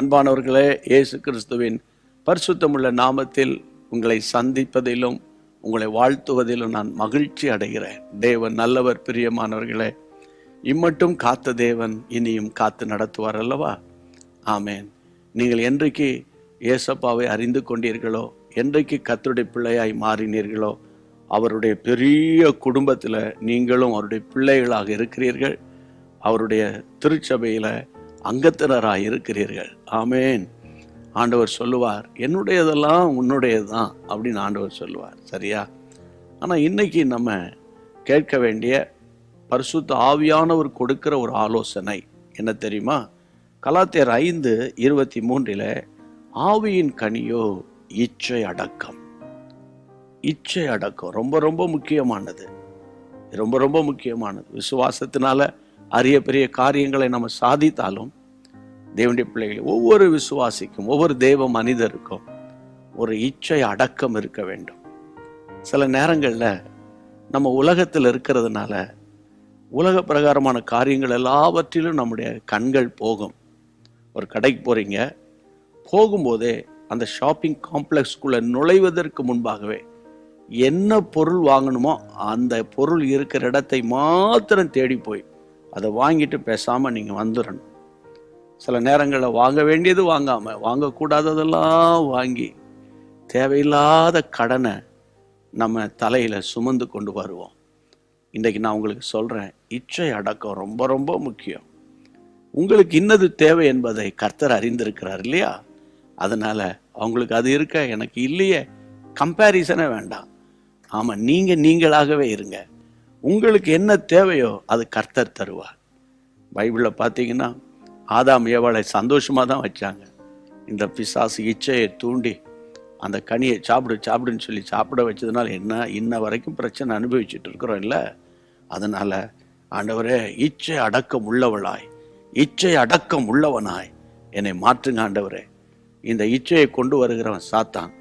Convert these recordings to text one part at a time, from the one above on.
அன்பானவர்களே, இயேசு கிறிஸ்துவின் பரிசுத்தமுள்ள நாமத்தில் உங்களை சந்திப்பதிலும் உங்களை வாழ்த்துவதிலும் நான் மகிழ்ச்சி அடைகிறேன். தேவன் நல்லவர். பிரியமானவர்களே, இம்மட்டும் காத்த தேவன் இனியும் காத்து நடத்துவார் அல்லவா? ஆமேன். நீங்கள் என்றைக்கு ஏசப்பாவை அறிந்து கொண்டீர்களோ, என்றைக்கு கர்த்தருடைய பிள்ளையாய் மாறினீர்களோ, அவருடைய பெரிய குடும்பத்தில் நீங்களும் அவருடைய பிள்ளைகளாக இருக்கிறீர்கள். அவருடைய திருச்சபையில் அங்கத்தினராக இருக்கிறீர்கள். ஆமேன். ஆண்டவர் சொல்லுவார், என்னுடையதெல்லாம் உன்னுடையது தான் அப்படின்னு ஆண்டவர் சொல்லுவார். சரியா? ஆனால் இன்னைக்கு நம்ம கேட்க வேண்டிய பரிசுத்த ஆவியானவர் கொடுக்கிற ஒரு ஆலோசனை என்ன தெரியுமா? கலாத்தியர் 5:23 ஆவியின் கனியோ இச்சை அடக்கம். இச்சை அடக்கம் ரொம்ப ரொம்ப முக்கியமானது. ரொம்ப ரொம்ப முக்கியமானது. விசுவாசத்தினால அரிய பெரிய காரியங்களை நம்ம சாதித்தாலும் தேவனுடைய பிள்ளைகள் ஒவ்வொரு விசுவாசிக்கும், ஒவ்வொரு தேவ மனிதருக்கும் ஒரு இச்சை அடக்கம் இருக்க வேண்டும். சில நேரங்களில் நம்ம உலகத்தில் இருக்கிறதுனால உலக பிரகாரமான காரியங்கள் எல்லாவற்றிலும் நம்முடைய கண்கள் போகும். ஒரு கடைக்கு போகிறீங்க, போகும்போதே அந்த ஷாப்பிங் காம்ப்ளெக்ஸ்குள்ளே நுழைவதற்கு முன்பாகவே என்ன பொருள் வாங்கணுமோ அந்த பொருள் இருக்கிற இடத்தை மாத்திரம் தேடி போய் அதை வாங்கிட்டு பேசாமல் நீங்கள் வந்துடணும். சில நேரங்களில் வாங்க வேண்டியது வாங்காமல், வாங்கக்கூடாததெல்லாம் வாங்கி தேவையில்லாத கடனை நம்ம தலையில் சுமந்து கொண்டு வருவோம். இன்றைக்கி நான் உங்களுக்கு சொல்கிறேன், இச்சை அடக்கம் ரொம்ப ரொம்ப முக்கியம். உங்களுக்கு இன்னது தேவை என்பதை கர்த்தர் அறிந்திருக்கிறார் இல்லையா? அதனால் அவங்களுக்கு அது இருக்க எனக்கு இல்லையே கம்பேரிசனே வேண்டாம். ஆமாம், நீங்களாகவே இருங்க. உங்களுக்கு என்ன தேவையோ அது கர்த்தர் தருவார். பைபிளில் பார்த்தீங்கன்னா ஆதாம் ஏவாளை சந்தோஷமாக தான் வச்சாங்க. இந்த பிசாசு இச்சையை தூண்டி அந்த கனியை சாப்பிடுன்னு சொல்லி சாப்பிட வச்சதுனால இன்ன வரைக்கும் பிரச்சனை அனுபவிச்சுட்டு இருக்கிறோம் இல்லை? அதனால் ஆண்டவரே, இச்சை அடக்கம் உள்ளவளாய், இச்சை அடக்கம் உள்ளவனாய் என்னை மாற்றுங்க ஆண்டவரே. இந்த இச்சையை கொண்டு வருகிறவன் சாத்தான்.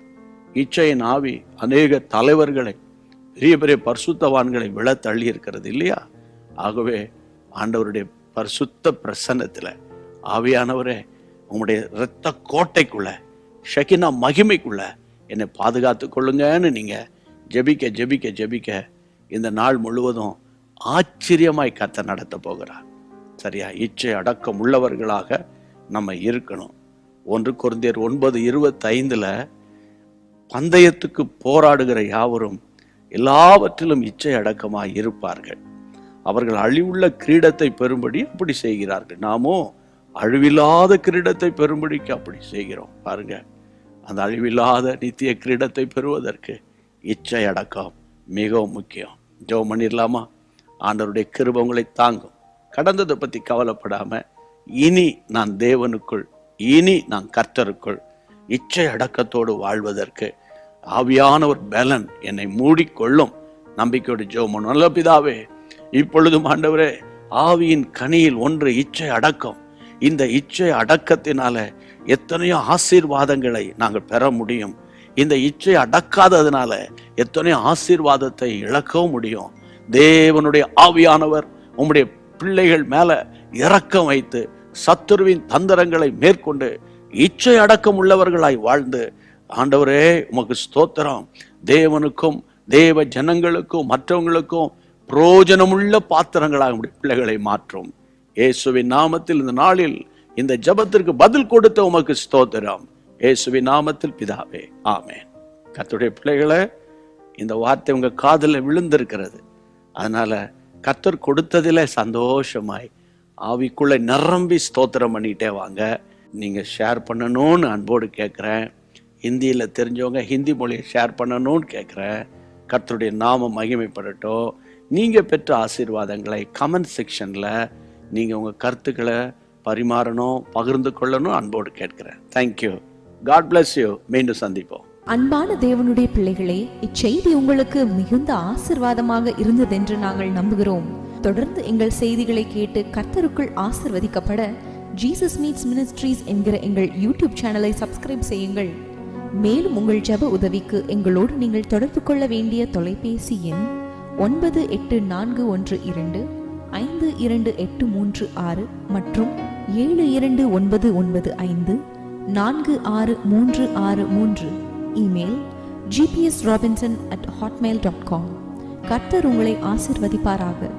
இச்சையின் ஆவி அநேக தலைவர்களை, பெரிய பெரிய பரிசுத்தவான்களை விழ தள்ளி இருக்கிறது இல்லையா? ஆகவே ஆண்டவருடைய பரிசுத்த பிரசன்னத்தில் ஆவியானவரே, உங்களுடைய இரத்த கோட்டைக்குள்ள, ஷகினா மகிமைக்குள்ள என்னை பாதுகாத்து கொள்ளுங்கன்னு நீங்கள் ஜெபிக்க ஜெபிக்க ஜெபிக்க இந்த நாள் முழுவதும் ஆச்சரியமாய் கர்த்தர் நடத்த போகிறார். சரியா? இச்சை அடக்கம் உள்ளவர்களாக நம்ம இருக்கணும். 1 கொரிந்தியர் 9:25 பந்தயத்துக்கு போராடுகிற யாவரும் எல்லாவற்றிலும் இச்சை அடக்கமாய் இருப்பார்கள். அவர்கள் அழிவுள்ள கிரீடத்தை பெறும்படி அப்படி செய்கிறார்கள். நாமோ அழிவில்லாத கிரீடத்தை பெறும்படிக்கு அப்படி செய்கிறோம். பாருங்க, அந்த அழிவில்லாத நித்திய கிரீடத்தை பெறுவதற்கு இச்சை அடக்கம் மிகவும் முக்கியம். ஜெபம் பண்ணிடலாமா? ஆண்டவருடைய கிருபை உங்களை தாங்கும். கடந்ததை பற்றி கவலைப்படாம, இனி நான் தேவனுக்குள், இனி நான் கர்த்தருக்குள் இச்சை அடக்கத்தோடு வாழ்வதற்கு ஆவியான ஒரு பலன் என்னை மூடிக்கொள்ளும் நம்பிக்கையோடு ஜெபம். நல்ல பிதாவே, இப்பொழுதும் ஆண்டவரே, ஆவியின் கனியில் ஒன்று இச்சை அடக்கம். இந்த இச்சை அடக்கத்தினால எத்தனையோ ஆசீர்வாதங்களை நாங்கள் பெற முடியும். இந்த இச்சை அடக்காததுனால எத்தனையோ ஆசீர்வாதத்தை இழக்கவும் முடியும். தேவனுடைய ஆவியானவர் உம்முடைய பிள்ளைகள் மேல இரக்கம் வைத்து சத்துருவின் தந்திரங்களை மேற்கொண்டு இச்சை அடக்கம் உள்ளவர்களாய் வாழ்ந்து, ஆண்டவரே உமக்கு ஸ்தோத்திரம், தேவனுக்கும் தேவ ஜனங்களுக்கும் மற்றவங்களுக்கும் பிரயோஜனமுள்ள பாத்திரங்களாக பிள்ளைகளை மாற்றும். இயேசுவின் நாமத்தில் இந்த நாளில் இந்த ஜெபத்திற்கு பதில் கொடுத்த உமக்கு ஸ்தோத்திரம். இயேசுவின் நாமத்தில் பிதாவே, ஆமென். கர்த்தருடைய பிள்ளைகளை, இந்த வார்த்தை உங்க காதில் விழுந்திருக்கிறது. அதனால கர்த்தர் கொடுத்ததில் சந்தோஷமாய் ஆவிக்குள்ள நிரம்பி ஸ்தோத்திரம் பண்ணிட்டே வாங்க. நீங்க ஷேர் பண்ணணும்னு அன்போடு கேட்குறேன். ஹிந்தியில் தெரிஞ்சவங்க ஹிந்தி மொழியை ஷேர் பண்ணணும்னு கேட்குறேன். கர்த்தருடைய நாமம் மகிமைப்படட்டும். நீங்கள் பெற்ற ஆசீர்வாதங்களை கமெண்ட் செக்ஷனில் நீங்கள் உங்கள் கருத்துக்களை பரிமாறணும், பகிர்ந்து கொள்ளணும் அன்போடு கேட்கிறேன். தேங்க்யூ. God bless you. மீண்டும் சந்திப்போம். அன்பான தேவனுடைய பிள்ளைகளே, இச்செய்தி உங்களுக்கு மிகுந்த ஆசீர்வாதமாக இருந்ததென்று நாங்கள் நம்புகிறோம். தொடர்ந்து எங்கள் செய்திகளை கேட்டு கர்த்தருக்குள் ஆசீர்வதிக்கப்பட ஜீசஸ் மீட்ஸ் மினிஸ்ட்ரீஸ் என்கிற எங்கள் யூடியூப் சேனலை சப்ஸ்கிரைப் செய்யுங்கள். மேலும் உங்கள் ஜெப உதவிக்கு எங்களோடு நீங்கள் தொடர்பு கொள்ள வேண்டிய தொலைபேசி எண் 9841252836 மற்றும் 72995 4633. Email gpsrobinson@hotmail.com. கர்த்தர் உங்களை ஆசீர்வதிப்பாராக.